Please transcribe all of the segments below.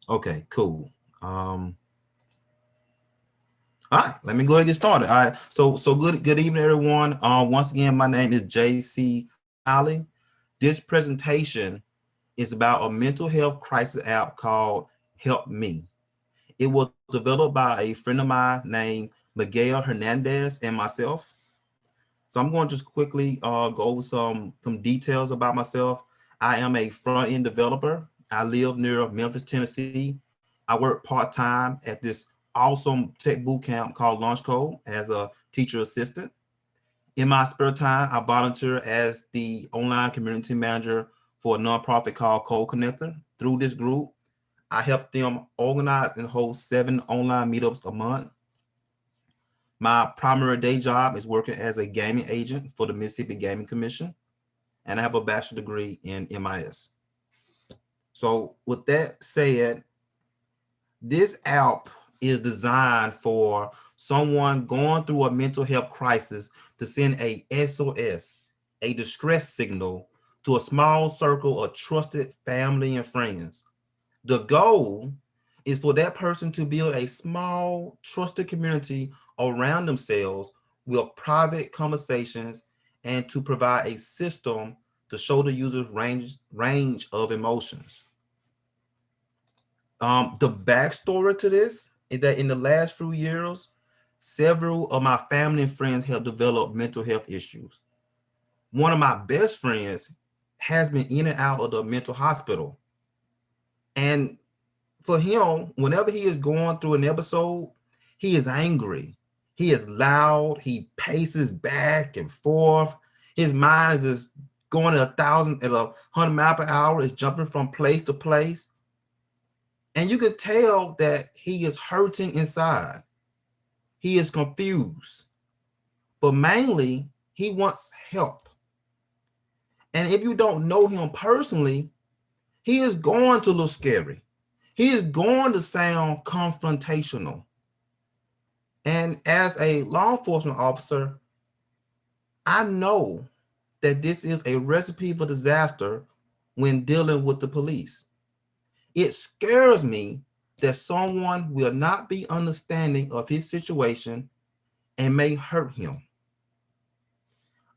Okay, cool. All right, let me go ahead and get started. All right, so good evening, everyone. Once again, my name is JC Smiley. This presentation is about a mental health crisis app called Help Me. It was developed by a friend of mine named Miguel Hernandez and myself. So I'm going to just quickly go over some details about myself. I am a front end developer. I live near Memphis, Tennessee. I work part time at this awesome tech boot camp called Launch Code as a teacher assistant. In my spare time, I volunteer as the online community manager for a nonprofit called Code Connector. Through this group, I help them organize and host 7 online meetups a month. My primary day job is working as a gaming agent for the Mississippi Gaming Commission, and I have a bachelor degree in MIS. So, with that said, this app is designed for someone going through a mental health crisis to send a SOS, a distress signal, to a small circle of trusted family and friends. The goal is for that person to build a small, trusted community around themselves with private conversations and to provide a system to show the user's range of emotions. The backstory to this is that in the last few years, several of my family and friends have developed mental health issues. One of my best friends has been in and out of the mental hospital. And for him, whenever he is going through an episode, he is angry. He is loud. He paces back and forth. His mind is just going at 100 miles per hour. It's jumping from place to place. And you can tell that he is hurting inside. He is confused, but mainly he wants help. And if you don't know him personally, he is going to look scary. He is going to sound confrontational. And as a law enforcement officer, I know that this is a recipe for disaster when dealing with the police. It scares me that someone will not be understanding of his situation and may hurt him.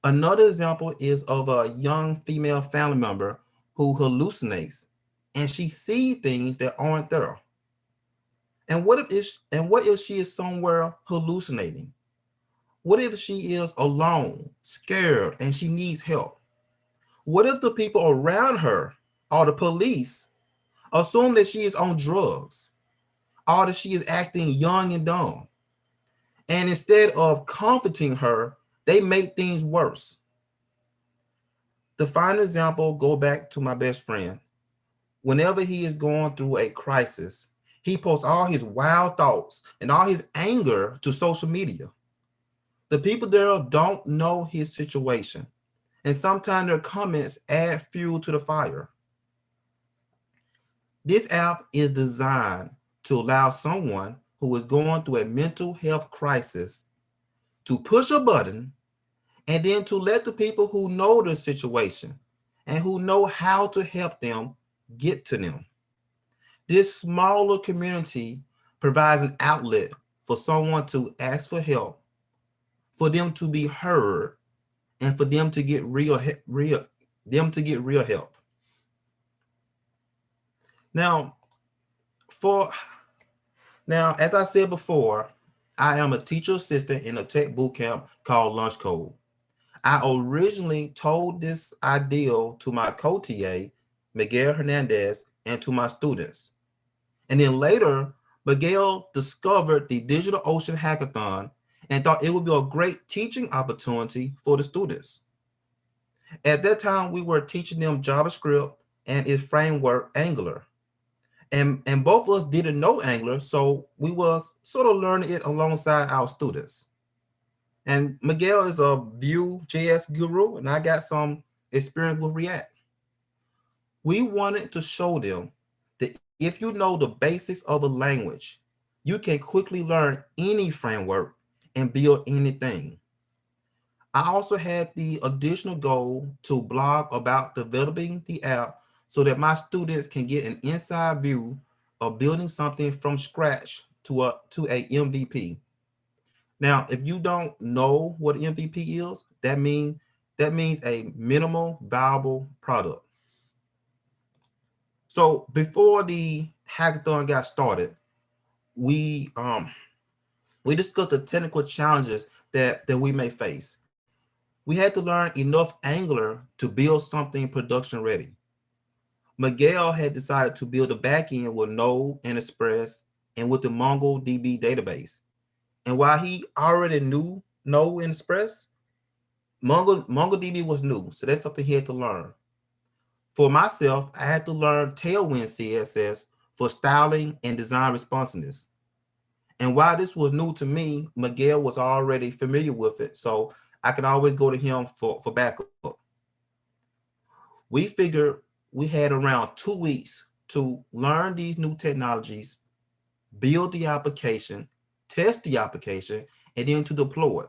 Another example is of a young female family member who hallucinates and she sees things that aren't there. And what if she is somewhere hallucinating? What if she is alone, scared, and she needs help? What if the people around her or the police assume that she is on drugs or that she is acting young and dumb? And instead of comforting her, they make things worse. The final example, go back to my best friend. Whenever he is going through a crisis, he posts all his wild thoughts and all his anger to social media. The people there don't know his situation, and sometimes their comments add fuel to the fire. This app is designed to allow someone who is going through a mental health crisis to push a button and then to let the people who know the situation and who know how to help them get to them. This smaller community provides an outlet for someone to ask for help, for them to be heard, and for them to get real help. Now, for as I said before, I am a teacher assistant in a tech boot camp called Launch Code. I originally told this idea to my co-TA, Miguel Hernandez, and to my students. And then later, Miguel discovered the Digital Ocean hackathon and thought it would be a great teaching opportunity for the students. At that time, we were teaching them JavaScript and its framework Angular. And both of us didn't know Angular, so we was sort of learning it alongside our students. And Miguel is a Vue.js guru, and I got some experience with React. We wanted to show them that if you know the basics of a language, you can quickly learn any framework and build anything. I also had the additional goal to blog about developing the app so that my students can get an inside view of building something from scratch to a MVP. Now, if you don't know what MVP is, that means a minimal viable product. So before the hackathon got started, we um we discussed the technical challenges that we may face. We had to learn enough Angular to build something production ready. Miguel had decided to build a backend with Node and Express and with the MongoDB database. And while he already knew Node and Express, MongoDB was new, so that's something he had to learn. For myself, I had to learn Tailwind CSS for styling and design responsiveness. And while this was new to me, Miguel was already familiar with it, so I could always go to him for backup. We figured we had around 2 weeks to learn these new technologies, build the application, test the application, and then to deploy it.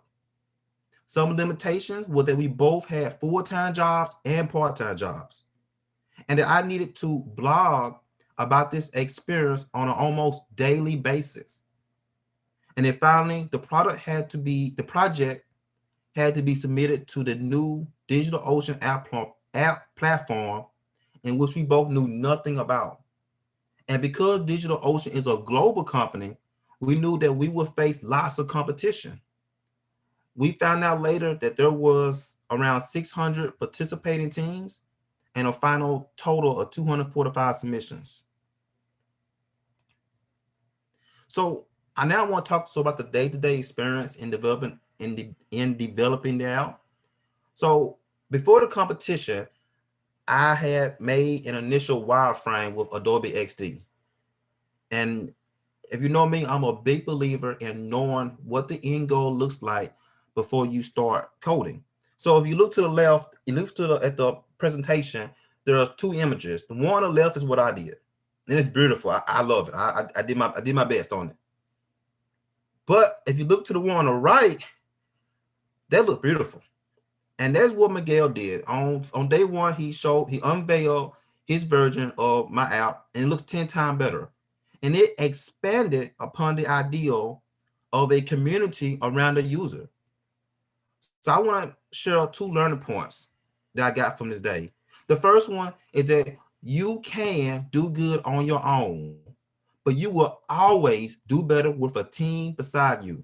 Some limitations were that we both had full-time jobs and part-time jobs, and that I needed to blog about this experience on an almost daily basis. And then finally, the project had to be submitted to the new Digital Ocean app platform in which we both knew nothing about. And because Digital Ocean is a global company, we knew that we would face lots of competition. We found out later that there was around 600 participating teams and a final total of 245 submissions. So I now want to talk about the day-to-day experience in developing the app. So before the competition, I had made an initial wireframe with Adobe XD. And if you know me, I'm a big believer in knowing what the end goal looks like before you start coding. So if you look to the left, you look at the presentation, there are two images. The one on the left is what I did. And it's beautiful. I love it. I did my best on it. But if you look to the one on the right, that looked beautiful. And that's what Miguel did. On day one, he unveiled his version of my app and it looked 10 times better. And it expanded upon the ideal of a community around the user. So I want to share two learning points that I got from this day. The first one is that you can do good on your own, but you will always do better with a team beside you.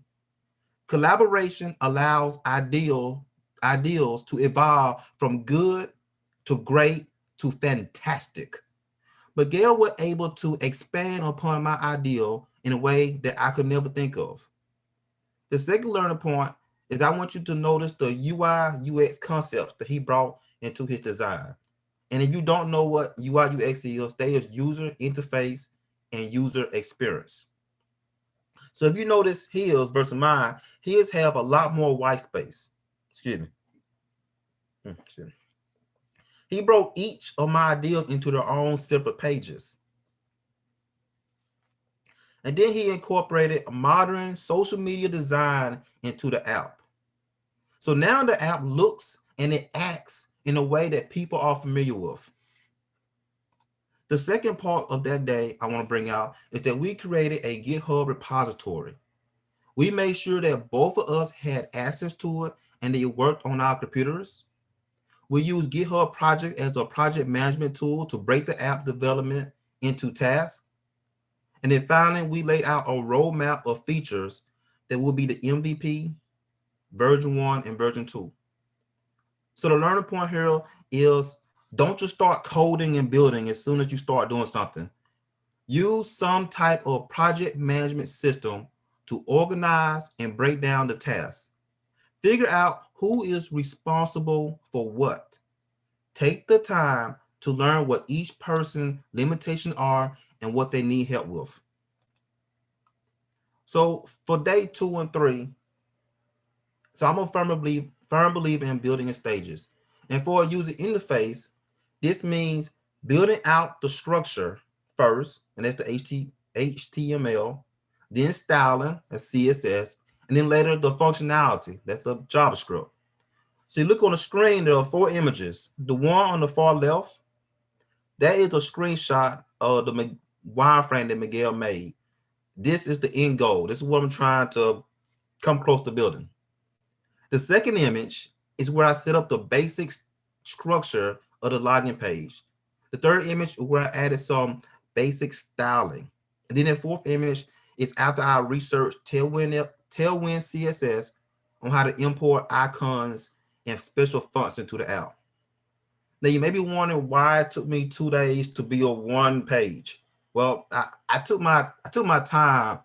Collaboration allows ideals to evolve from good to great to fantastic. Miguel was able to expand upon my ideal in a way that I could never think of. The second learning point is I want you to notice the UI UX concepts that he brought into his design. And if you don't know what UI UX is, they is user interface and user experience. So if you notice his versus mine, his have a lot more white space. Excuse me. Excuse me. He broke each of my ideas into their own separate pages. And then he incorporated a modern social media design into the app. So now the app looks and it acts in a way that people are familiar with. The second part of that day I want to bring out is that we created a GitHub repository. We made sure that both of us had access to it and that it worked on our computers. We use GitHub Project as a project management tool to break the app development into tasks. And then finally, we laid out a roadmap of features that will be the MVP, version 1, and version 2. So the learning point here is don't just start coding and building as soon as you start doing something. Use some type of project management system to organize and break down the tasks. Figure out who is responsible for what. Take the time to learn what each person's limitations are and what they need help with. So for day 2 and 3, so I'm a firm believer in building in stages. And for a user interface, this means building out the structure first, and that's the HTML, then styling, that's CSS, and then later the functionality, that's the JavaScript. So you look on the screen, there are 4 images. The one on the far left, that is a screenshot of wireframe that Miguel made. This is the end goal. This is what I'm trying to come close to building. The second image is where I set up the basic structure of the login page. The third image is where I added some basic styling. And then the fourth image is after I researched Tailwind CSS on how to import icons and special fonts into the app. Now you may be wondering why it took me 2 days to build one page. Well, I took my time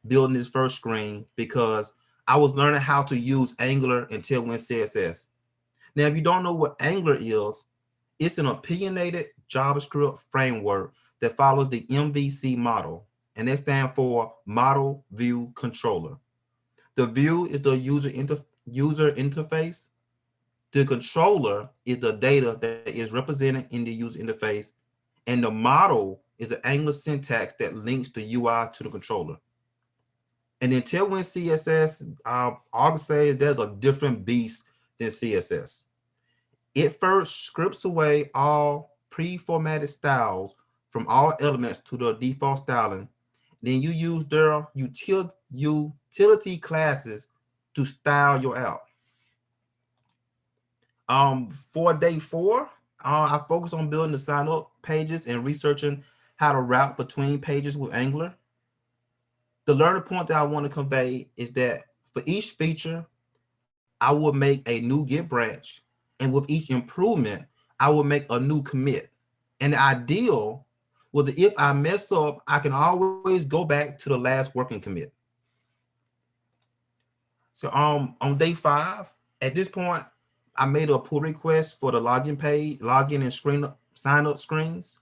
building this first screen because I was learning how to use Angular and Tailwind CSS. Now, if you don't know what Angular is, it's an opinionated JavaScript framework that follows the MVC model, and that stands for Model View Controller. The view is the user interface. The controller is the data that is represented in the user interface, and the model is the Angular syntax that links the UI to the controller. And then Tailwind CSS, I would say there's a different beast than CSS. It first scripts away all pre-formatted styles from all elements to the default styling. Then you use their utility classes to style your app. For day 4, I focus on building the sign up pages and researching how to route between pages with Angular. The learning point that I want to convey is that for each feature, I would make a new Git branch, and with each improvement, I would make a new commit. And the ideal was that if I mess up, I can always go back to the last working commit. So on day 5, at this point, I made a pull request for the login page, login and sign up screens,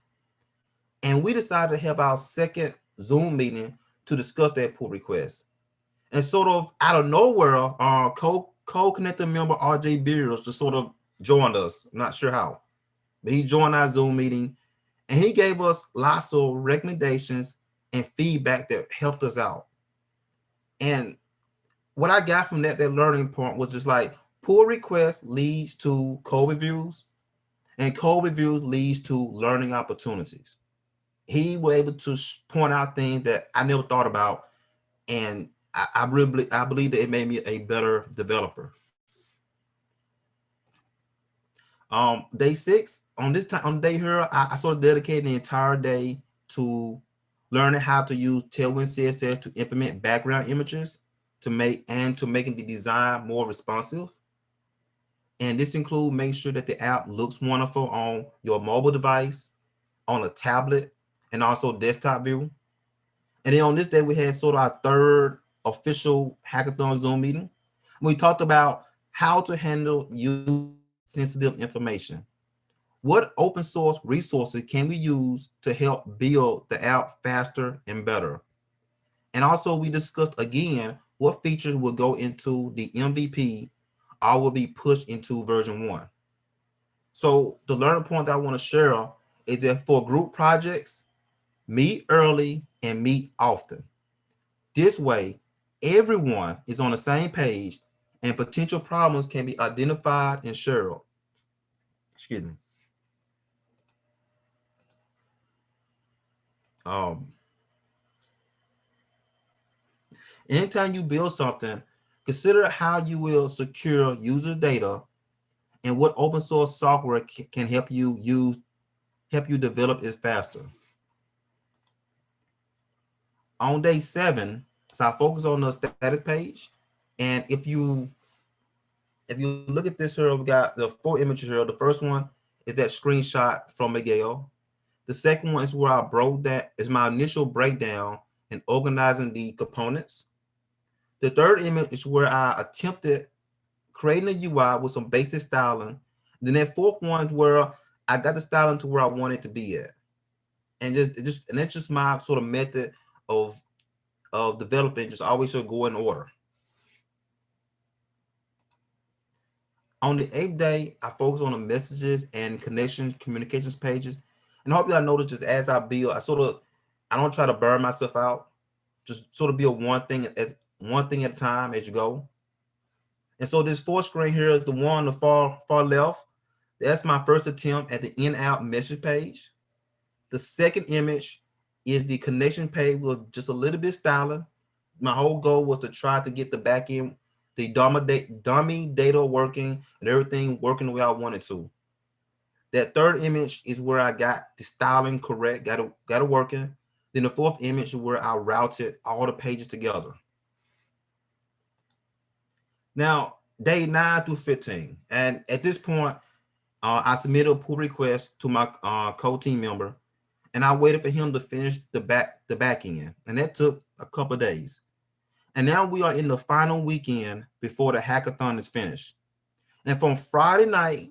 and we decided to have our second Zoom meeting to discuss that pull request. And sort of out of nowhere, co-connector member RJ Beers just sort of joined us. I'm not sure how, but he joined our Zoom meeting, and he gave us lots of recommendations and feedback that helped us out. And what I got from that learning point was just like pull request leads to code reviews, and code reviews leads to learning opportunities. He was able to point out things that I never thought about, and I believe that it made me a better developer. Day 6, on this time on day here, I sort of dedicated the entire day to learning how to use Tailwind CSS to implement background images to making the design more responsive. And this includes making sure that the app looks wonderful on your mobile device, on a tablet, and also desktop view. And then on this day, we had sort of our third official hackathon Zoom meeting. We talked about how to handle user sensitive information. What open source resources can we use to help build the app faster and better? And also we discussed again what features will go into the MVP or will be pushed into version 1. So the learning point that I want to share is that for group projects, meet early and meet often. This way, everyone is on the same page and potential problems can be identified and shared. Excuse me. Um, Anytime you build something, consider how you will secure user data and what open source software can help you develop it faster. On day 7, so I focus on the status page, and if you look at this here, we got the 4 images here. The first one is that screenshot from Miguel. The second one is where I broke that is my initial breakdown and organizing the components. The third image is where I attempted creating a UI with some basic styling. Then that fourth one is where I got the styling to where I want it to be at. And and that's just my sort of method of developing, just always sort of go in order. On the 8th day, I focus on the messages and connections, communications pages. And I hope y'all notice just as I build, I don't try to burn myself out. Just sort of build one thing at a time as you go. And so this fourth screen here is the one on the far left. That's my first attempt at the in-out message page. The second image is the connection page was just a little bit styling. My whole goal was to try to get the back end, the dummy data working and everything working the way I wanted to. That third image is where I got the styling correct, got it working. Then the fourth image is where I routed all the pages together. Now, day 9 through 15. And at this point, I submitted a pull request to my co-team member, and I waited for him to finish the back end. And that took a couple of days. And now we are in the final weekend before the hackathon is finished. And from Friday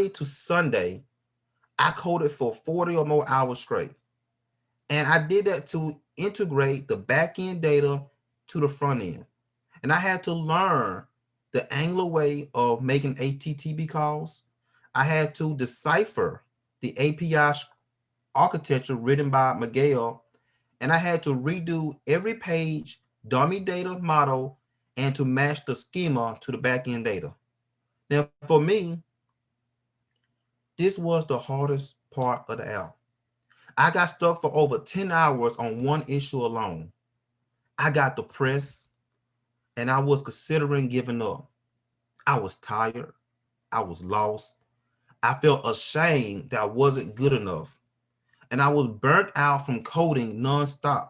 to Sunday, I coded for 40 or more hours straight. And I did that to integrate the back end data to the front end. And I had to learn the Angular way of making HTTP calls. I had to decipher the API architecture written by Miguel, and I had to redo every page dummy data model and to match the schema to the backend data. Now, for me, this was the hardest part of the app. I got stuck for over 10 hours on one issue alone. I got depressed and I was considering giving up. I was tired. I was lost. I felt ashamed that I wasn't good enough. And I was burnt out from coding nonstop.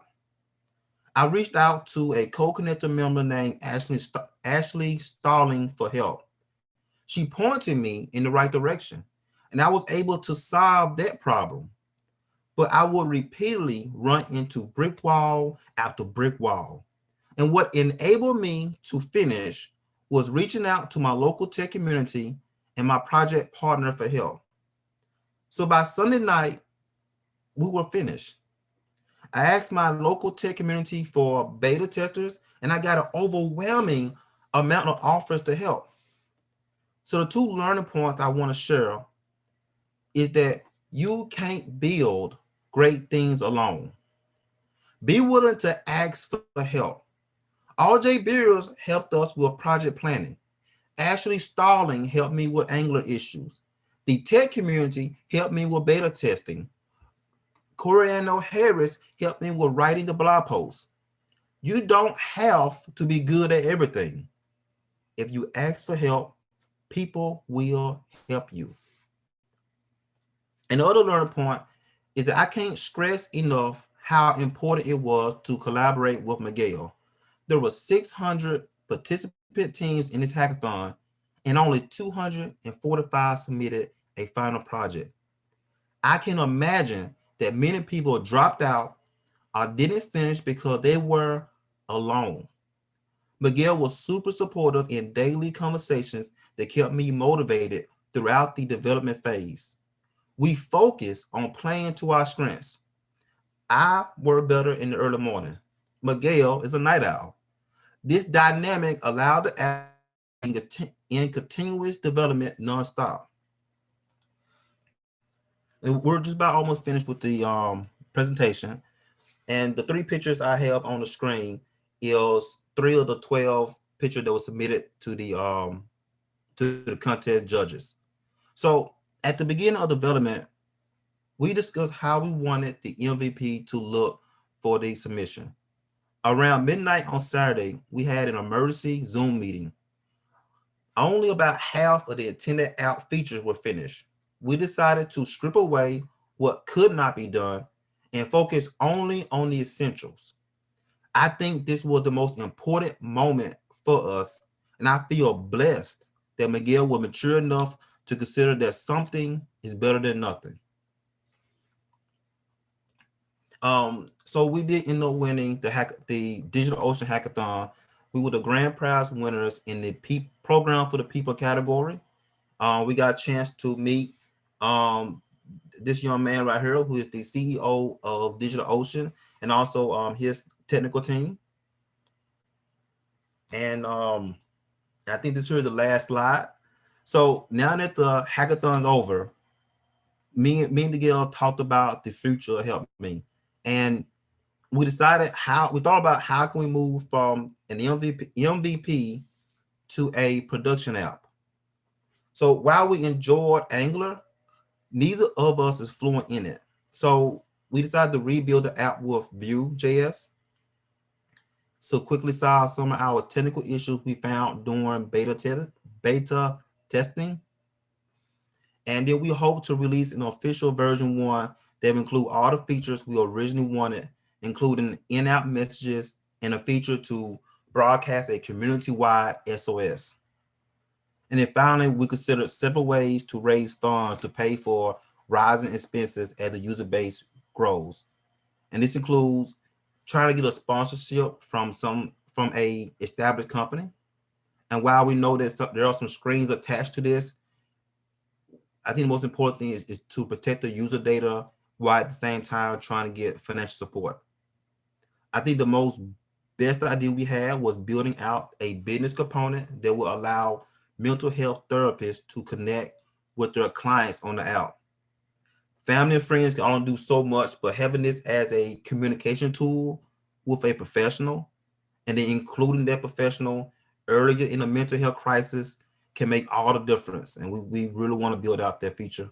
I reached out to a co-connector member named Ashley Starling for help. She pointed me in the right direction, and I was able to solve that problem. But I would repeatedly run into brick wall after brick wall. And what enabled me to finish was reaching out to my local tech community and my project partner for help. So by Sunday night, we were finished. I asked my local tech community for beta testers, and I got an overwhelming amount of offers to help. So the two learning points I want to share is that you can't build great things alone. Be willing to ask for help. RJ Beers helped us with project planning. Ashley Starling helped me with Angular issues. The tech community helped me with beta testing. Coriano Harris helped me with writing the blog post. You don't have to be good at everything. If you ask for help, people will help you. Another learning point is that I can't stress enough how important it was to collaborate with Miguel. There were 600 participant teams in this hackathon, and only 245 submitted a final project. I can imagine that many people dropped out or didn't finish because they were alone. Miguel was super supportive in daily conversations that kept me motivated throughout the development phase. We focused on playing to our strengths. I work better in the early morning. Miguel is a night owl. This dynamic allowed the app in continuous development nonstop. And we're just about almost finished with the presentation. And the three pictures I have on the screen is three of the 12 pictures that were submitted to the contest judges. So at the beginning of development, we discussed how we wanted the MVP to look for the submission. Around midnight on Saturday, we had an emergency Zoom meeting. Only about half of the intended app features were finished. We decided to strip away what could not be done and focus only on the essentials. I think this was the most important moment for us, and I feel blessed that Miguel was mature enough to consider that something is better than nothing. So we did end up winning the Digital Ocean Hackathon. We were the grand prize winners in the program for the people category. We got a chance to meet um, this young man right here, who is the CEO of Digital Ocean, and also his technical team. And I think this here is the last slide. So now that the hackathon's over, me and Miguel talked about the future help me. And we thought about how can we move from an MVP to a production app. So while we enjoyed Angular, neither of us is fluent in it. So We decided to rebuild the app with Vue.js to quickly solve some of our technical issues we found during beta testing. And then we hope to release an official version 1 that will include all the features we originally wanted, including in-app messages and a feature to broadcast a community-wide SOS. And then finally, we considered several ways to raise funds to pay for rising expenses as the user base grows. And this includes trying to get a sponsorship from a established company. And while we know that there are some strings attached to this, I think the most important thing is to protect the user data while at the same time trying to get financial support. I think the most best idea we had was building out a business component that will allow mental health therapists to connect with their clients on the app. Family and friends can only do so much, but having this as a communication tool with a professional and then including that professional earlier in a mental health crisis can make all the difference. And we really want to build out that feature.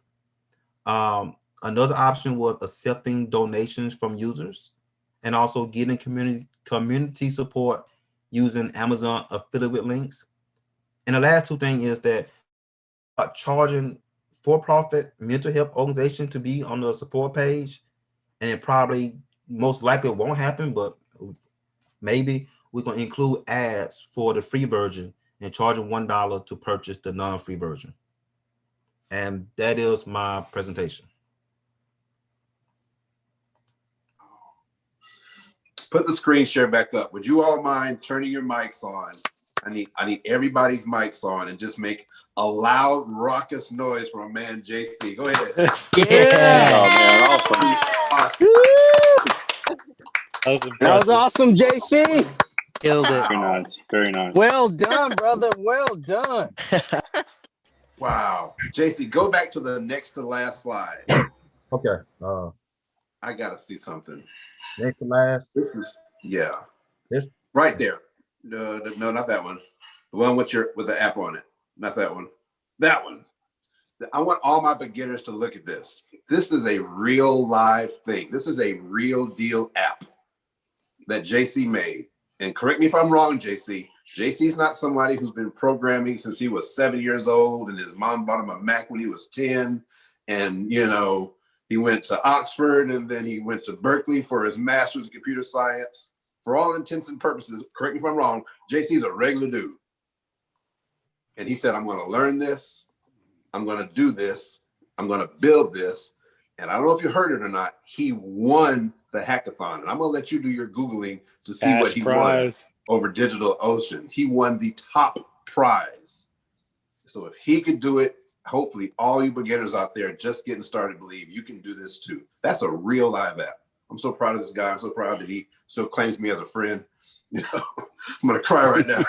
Another option was accepting donations from users and also getting community support using Amazon affiliate links. And the last two things is that charging for-profit mental health organization to be on the support page, and it probably most likely won't happen, but maybe we're going to include ads for the free version and charging $1 to purchase the non-free version. And that is my presentation. Put the screen share back up. Would you all mind turning your mics on? I need everybody's mics on and just make a loud, raucous noise from a man, JC. Go ahead. Yeah. Oh man, awesome. That was awesome, JC. Killed it. Very nice. Very nice. Well done, brother. Well done. Wow. JC, go back to the next to last slide. Okay. I gotta see something. Next to last. This is This right there. No, not that one. The one with the app on it. Not that one. That one. I want all my beginners to look at this. This is a real live thing. This is a real deal app that JC made. And correct me if I'm wrong, JC. JC's not somebody who's been programming since he was 7 years old and his mom bought him a Mac when he was 10. And, he went to Oxford and then he went to Berkeley for his master's in computer science. For all intents and purposes, correct me if I'm wrong, JC's a regular dude. And he said, I'm going to learn this. I'm going to do this. I'm going to build this. And I don't know if you heard it or not. He won the hackathon. And I'm going to let you do your Googling to see what he won over Digital Ocean. He won the top prize. So if he could do it, hopefully all you beginners out there just getting started believe you can do this too. That's a real live app. I'm so proud of this guy. I'm so proud that he still claims me as a friend. I'm going to cry right now.